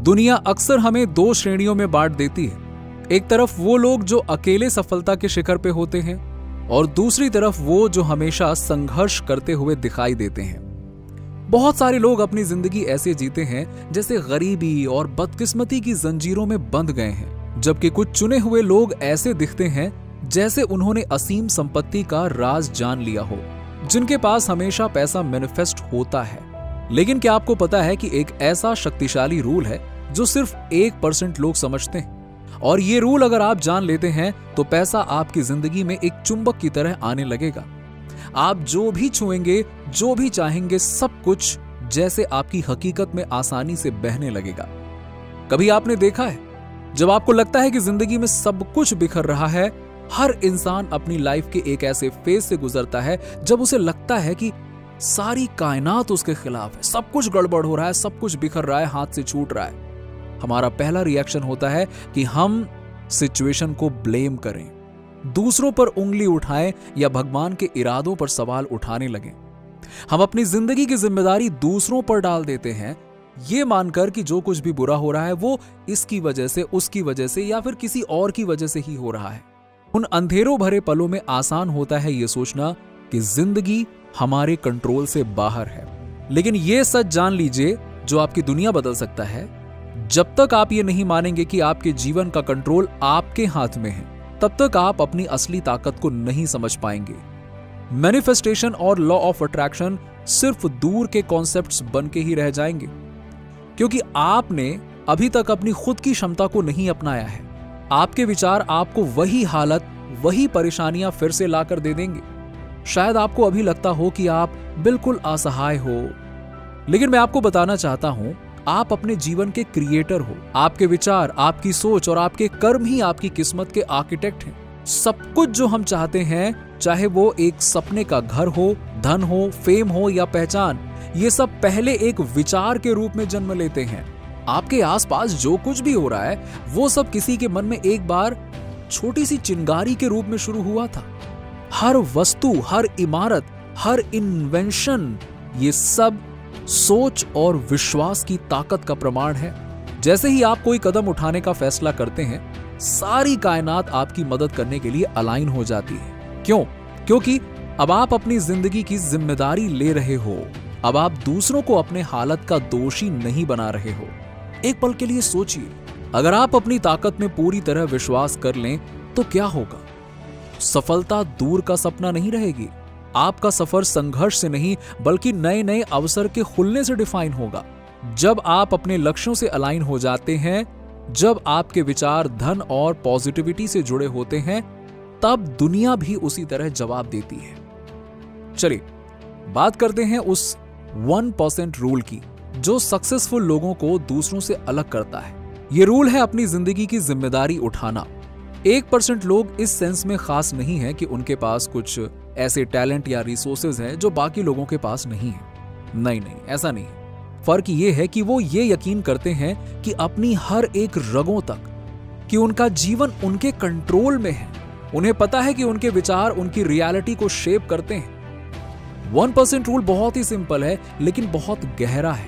दुनिया अक्सर हमें दो श्रेणियों में बांट देती है। एक तरफ वो लोग जो अकेले सफलता के शिखर पे होते हैं और दूसरी तरफ वो जो हमेशा संघर्ष करते हुए दिखाई देते हैं। बहुत सारे लोग अपनी जिंदगी ऐसे जीते हैं जैसे गरीबी और बदकिस्मती की जंजीरों में बंध गए हैं, जबकि कुछ चुने हुए लोग ऐसे दिखते हैं जैसे उन्होंने असीम संपत्ति का राज जान लिया हो, जिनके पास हमेशा पैसा मैनिफेस्ट होता है। लेकिन क्या आपको पता है कि एक ऐसा शक्तिशाली रूल है जो सिर्फ 1% लोग समझते हैं, और ये रूल अगर आप जान लेते हैं तो पैसा आपकी जिंदगी में एक चुंबक की तरह आने लगेगा। आप जो भी छुएंगे, जो भी चाहेंगे, सब कुछ जैसे आपकी हकीकत में आसानी से बहने लगेगा। कभी आपने देखा है जब आपको लगता है कि जिंदगी में सब कुछ बिखर रहा है, हर इंसान अपनी लाइफ के एक ऐसे फेज से गुजरता है जब उसे लगता है कि सारी कायनात उसके खिलाफ है, सब कुछ गड़बड़ हो रहा है, सब कुछ बिखर रहा है, हाथ से छूट रहा है। हमारा पहला रिएक्शन होता है कि हम सिचुएशन को ब्लेम करें, दूसरों पर उंगली उठाएं या भगवान के इरादों पर सवाल उठाने लगें। हम अपनी जिंदगी की जिम्मेदारी दूसरों पर डाल देते हैं, ये मानकर कि जो कुछ भी बुरा हो रहा है वो इसकी वजह से, उसकी वजह से या फिर किसी और की वजह से ही हो रहा है। उन अंधेरों भरे पलों में आसान होता है ये सोचना कि जिंदगी हमारे कंट्रोल से बाहर है। लेकिन ये सच जान लीजिए जो आपकी दुनिया बदल सकता है। जब तक आप ये नहीं मानेंगे कि आपके जीवन का कंट्रोल आपके हाथ में है, तब तक आप अपनी असली ताकत को नहीं समझ पाएंगे। मैनिफेस्टेशन और लॉ ऑफ अट्रैक्शन सिर्फ दूर के कॉन्सेप्ट्स बन के ही रह जाएंगे, क्योंकि आपने अभी तक अपनी खुद की क्षमता को नहीं अपनाया है। आपके विचार आपको वही हालत, वही परेशानियां फिर से लाकर दे देंगे। शायद आपको अभी लगता हो कि आप बिल्कुल असहाय हो, लेकिन मैं आपको बताना चाहता हूं, आप अपने जीवन के क्रिएटर हो। आपके विचार, आपकी सोच और आपके कर्म ही आपकी किस्मत के आर्किटेक्ट हैं। सब कुछ जो हम चाहते हैं, चाहे वो एक सपने का घर हो, धन हो, फेम हो या पहचान, ये सब पहले एक विचार के रूप में जन्म लेते हैं। आपके आसपास जो कुछ भी हो रहा है वो सब किसी के मन में एक बार छोटी सी चिंगारी के रूप में शुरू हुआ था। हर वस्तु, हर इमारत, हर इन्वेंशन, ये सब सोच और विश्वास की ताकत का प्रमाण है। जैसे ही आप कोई कदम उठाने का फैसला करते हैं, सारी कायनात आपकी मदद करने के लिए अलाइन हो जाती है। क्यों? क्योंकि अब आप अपनी जिंदगी की जिम्मेदारी ले रहे हो। अब आप दूसरों को अपने हालत का दोषी नहीं बना रहे हो। एक पल के लिए सोचिए, अगर आप अपनी ताकत में पूरी तरह विश्वास कर लें तो क्या होगा? सफलता दूर का सपना नहीं रहेगी। आपका सफर संघर्ष से नहीं बल्कि नए नए अवसर के खुलने से डिफाइन होगा। जब आप अपने लक्ष्यों से अलाइन हो जाते हैं, जब आपके विचार धन और पॉजिटिविटी से जुड़े होते हैं, तब दुनिया भी उसी तरह जवाब देती है। चलिए बात करते हैं उस 1% रूल की जो सक्सेसफुल लोगों को दूसरों से अलग करता है। यह रूल है अपनी जिंदगी की जिम्मेदारी उठाना। 1% लोग इस सेंस में खास नहीं है कि उनके पास कुछ ऐसे टैलेंट या रिसोर्सेज हैं जो बाकी लोगों के पास नहीं है। नहीं, ऐसा नहीं है। फर्क ये है कि वो ये यकीन करते हैं कि अपनी हर एक रगों तक कि उनका जीवन उनके कंट्रोल में है। उन्हें पता है कि उनके विचार उनकी रियलिटी को शेप करते हैं। 1% रूल बहुत ही सिंपल है लेकिन बहुत गहरा है।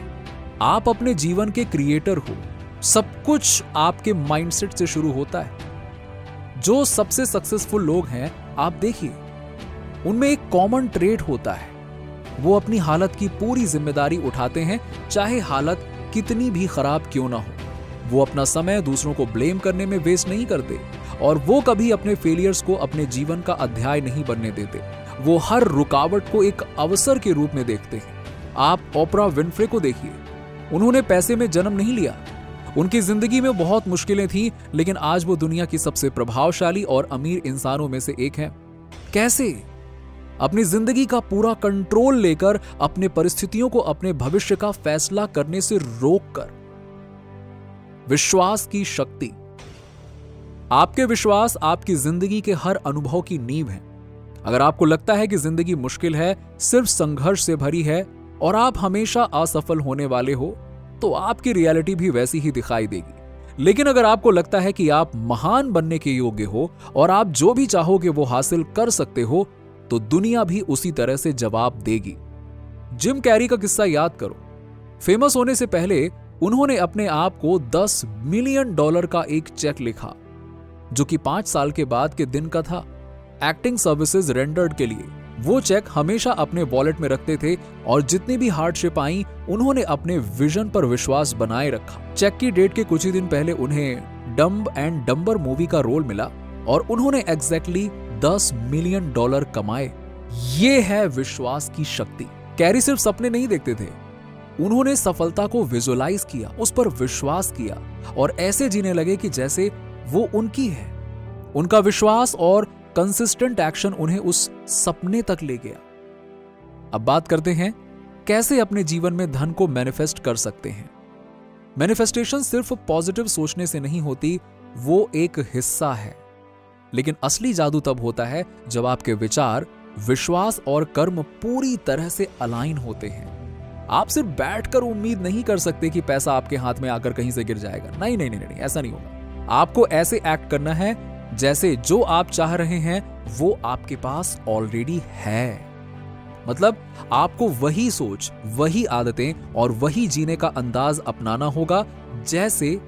आप अपने जीवन के क्रिएटर हो। सब कुछ आपके माइंडसेट से शुरू होता है। जो सबसे सक्सेसफुल लोग हैं, आप देखिए, उनमें एक कॉमन ट्रेट होता है। वो अपनी हालत की पूरी जिम्मेदारी उठाते हैं, चाहे हालत कितनी भी खराब क्यों ना हो। वो अपना समय दूसरों को ब्लेम करने में वेस्ट नहीं करते और वो कभी अपने फेलियर्स को अपने जीवन का अध्याय नहीं बनने देते। वो हर रुकावट को एक अवसर के रूप में देखते हैं। आप ओपरा विनफ्रे को देखिए, उन्होंने पैसे में जन्म नहीं लिया। उनकी जिंदगी में बहुत मुश्किलें थी, लेकिन आज वो दुनिया की सबसे प्रभावशाली और अमीर इंसानों में से एक हैं। कैसे? अपनी जिंदगी का पूरा कंट्रोल लेकर, अपने परिस्थितियों को अपने भविष्य का फैसला करने से रोककर। विश्वास की शक्ति। आपके विश्वास आपकी जिंदगी के हर अनुभव की नींव है। अगर आपको लगता है कि जिंदगी मुश्किल है, सिर्फ संघर्ष से भरी है और आप हमेशा असफल होने वाले हो, तो आपकी रियलिटी भी वैसी ही दिखाई देगी। लेकिन अगर आपको लगता है कि आप महान बनने के योग्य हो और आप जो भी चाहोगे वो हासिल कर सकते हो, तो दुनिया भी उसी तरह से जवाब देगी। जिम कैरी का किस्सा याद करो। फेमस होने से पहले उन्होंने अपने आप को $10 मिलियन का एक चेक लिखा, जो कि 5 साल के बाद के दिन का था, एक्टिंग सर्विसेज रेंडर्ड के लिए। वो चेक हमेशा अपने वॉलेट में रखते थे और जितनी भी हार्डशिप आई, उन्होंने अपने विजन पर विश्वास बनाए रखा। चेक की डेट के कुछ ही दिन पहले उन्हें डम्ब एंड डम्बर मूवी का रोल मिला और उन्होंने एग्जैक्टली $10 मिलियन कमाए। ये है विश्वास की शक्ति। कैरी सिर्फ सपने नहीं देखते थे, उन्होंने सफलता को विजुअलाइज किया, उस पर विश्वास किया और ऐसे जीने लगे कि जैसे वो उनकी है। उनका विश्वास और कंसिस्टेंट एक्शन उन्हें उस सपने तक ले गया। अब बात करते हैं कैसे अपने जीवन में धन को मैनिफेस्ट कर सकते हैं। मैनिफेस्टेशन सिर्फ पॉजिटिव सोचने से नहीं होती, वो एक हिस्सा है। लेकिन असली जादू तब होता है जब आपके विचार, विश्वास और कर्म पूरी तरह से अलाइन होते हैं। आप सिर्फ बैठकर उम्मीद नहीं कर सकते कि पैसा आपके हाथ में आकर कहीं से गिर जाएगा। नहीं नहीं नहीं नहीं, ऐसा नहीं होगा। आपको ऐसे एक्ट करना है जैसे जो आप चाह रहे हैं वो आपके पास ऑलरेडी है। मतलब आपको वही सोच, वही आदतें और वही जीने का अंदाज अपनाना होगा जैसे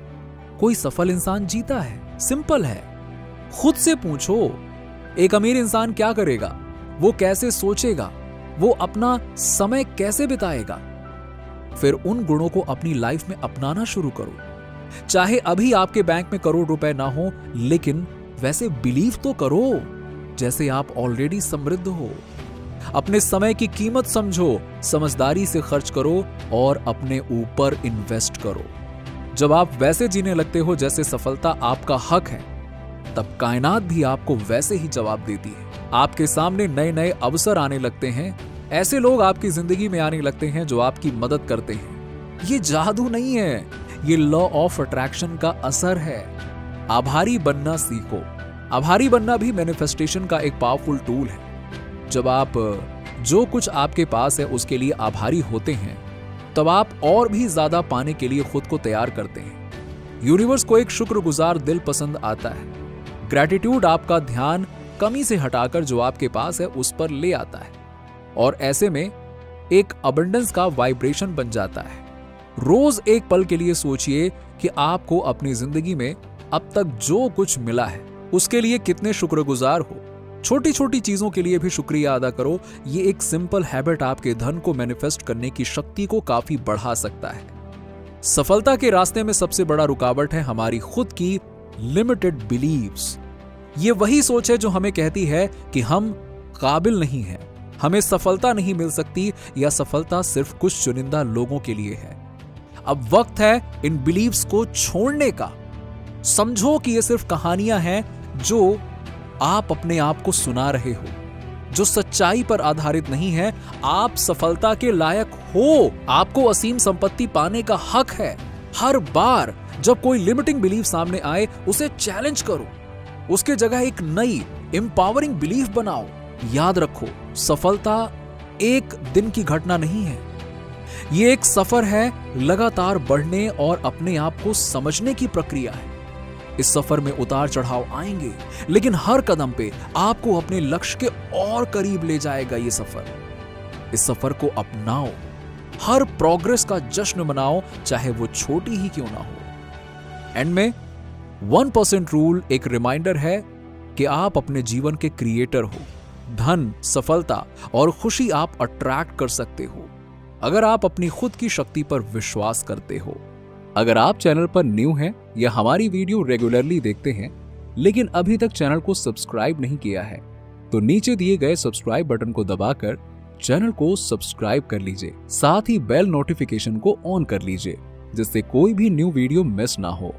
कोई सफल इंसान जीता है। सिंपल है। खुद से पूछो, एक अमीर इंसान क्या करेगा, वो कैसे सोचेगा, वो अपना समय कैसे बिताएगा। फिर उन गुणों को अपनी लाइफ में अपनाना शुरू करो। चाहे अभी आपके बैंक में करोड़ रुपए ना हो, लेकिन वैसे बिलीव तो करो जैसे आप ऑलरेडी समृद्ध हो। अपने समय की कीमत समझो, समझदारी से खर्च करो और अपने ऊपर इन्वेस्ट करो। जब आप वैसे जीने लगते हो जैसे सफलता आपका हक है, तब कायनात भी आपको वैसे ही जवाब देती है। आपके सामने नए नए अवसर आने लगते हैं, ऐसे लोग आपकी जिंदगी में आने लगते हैं जो आपकी मदद करते हैं। ये जादू नहीं है, ये लॉ ऑफ अट्रैक्शन का असर है। आभारी बनना सीखो। आभारी बनना भी मैनिफेस्टेशन का एक पावरफुल टूल है। जब आप जो कुछ आपके पास है उसके लिए आभारी होते हैं, तब आप और भी ज्यादा पाने के लिए खुद को तैयार करते हैं। यूनिवर्स को एक शुक्रगुजार दिल पसंद आता है। ग्रैटिट्यूड आपका ध्यान कमी से हटाकर जो आपके पास है उस पर ले आता है और ऐसे में एक अबंडेंस का वाइब्रेशन बन जाता है। रोज एक पल के लिए सोचिए कि आपको अपनी जिंदगी में अब तक जो कुछ मिला है उसके लिए कितने शुक्रगुजार हो। छोटी छोटी चीजों के लिए भी शुक्रिया अदा करो। ये एक सिंपल हैबिट आपके धन को मैनिफेस्ट करने की शक्ति को काफी बढ़ा सकता है। सफलता के रास्ते में सबसे बड़ा रुकावट है हमारी खुद की लिमिटेड बिलीव्स। ये वही सोच है जो हमें कहती है कि हम काबिल नहीं हैं, हमें सफलता नहीं मिल सकती या सफलता सिर्फ कुछ चुनिंदा लोगों के लिए है। अब वक्त है इन बिलीव्स को छोड़ने का। समझो कि ये सिर्फ कहानियां हैं जो आप अपने आप को सुना रहे हो, जो सच्चाई पर आधारित नहीं है। आप सफलता के लायक हो। आपको असीम संपत्ति पाने का हक है। हर बार जब कोई लिमिटिंग बिलीफ सामने आए, उसे चैलेंज करो। उसके जगह एक नई एम्पावरिंग बिलीफ बनाओ। याद रखो, सफलता एक दिन की घटना नहीं है। ये एक सफर है, लगातार बढ़ने और अपने आप को समझने की प्रक्रिया है। इस सफर में उतार चढ़ाव आएंगे, लेकिन हर कदम पे आपको अपने लक्ष्य के और करीब ले जाएगा ये सफर। इस सफर को अपनाओ, हर प्रोग्रेस का जश्न मनाओ, चाहे वो छोटी ही क्यों ना हो। एंड में 1% रूल एक रिमाइंडर है कि आप अपने जीवन के क्रिएटर हो। धन, सफलता और खुशी आप अट्रैक्ट कर सकते हो अगर आप अपनी खुद की शक्ति पर विश्वास करते हो। अगर आप चैनल पर न्यू हैं या हमारी वीडियो रेगुलरली देखते हैं लेकिन अभी तक चैनल को सब्सक्राइब नहीं किया है, तो नीचे दिए गए सब्सक्राइब बटन को दबाकर चैनल को सब्सक्राइब कर लीजिए। साथ ही बेल नोटिफिकेशन को ऑन कर लीजिए जिससे कोई भी न्यू वीडियो मिस ना हो।